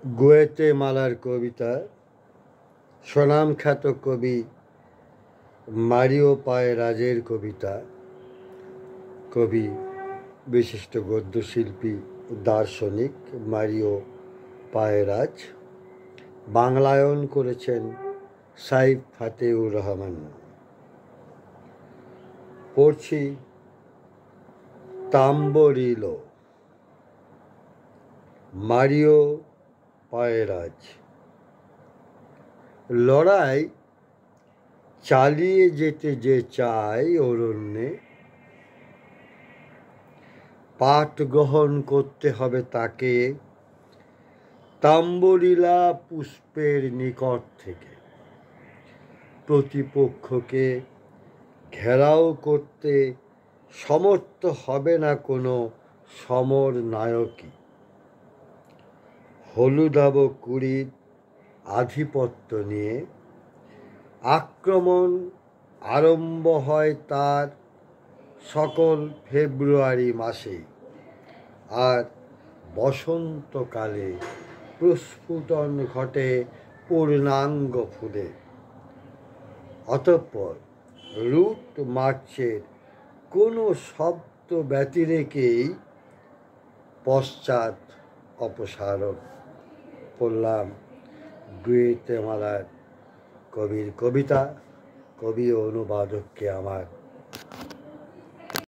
গুয়েতেমালার কবিতা স্বনামখ্যাত কবি মারিও পায়েরাজের কবিতা। কবি বিশিষ্ট গদ্যশিল্পী দার্শনিক মারিও পায়েরাজ, বাংলায়ন করেছেন সাইফ ফাতেউর রহমান। পড়ছি তাম্বরিলো। মারিও পায়েরাজ। লড়াই চালিয়ে যেতে যে চায় অরণ্যে, পাঠ গ্রহণ করতে হবে তাকে তাম্বরিলা পুষ্পের নিকট থেকে। প্রতিপক্ষকে ঘেরাও করতে সমর্থ হবে না কোনো সমর নায়কই। হলুদাভ কুড়ির আধিপত্য নিয়ে আক্রমণ আরম্ভ হয় তার সকল ফেব্রুয়ারি মাসেই, আর বসন্তকালে প্রস্ফুটন ঘটে পূর্ণাঙ্গ ফুলে। অতঃপর রুট মার্চের কোনো শব্দ ব্যতিরেকেই পশ্চাৎ অপসারণ। পড়লাম গুয়েতেমালার কবির কবিতা। কবি ও অনুবাদককে আমার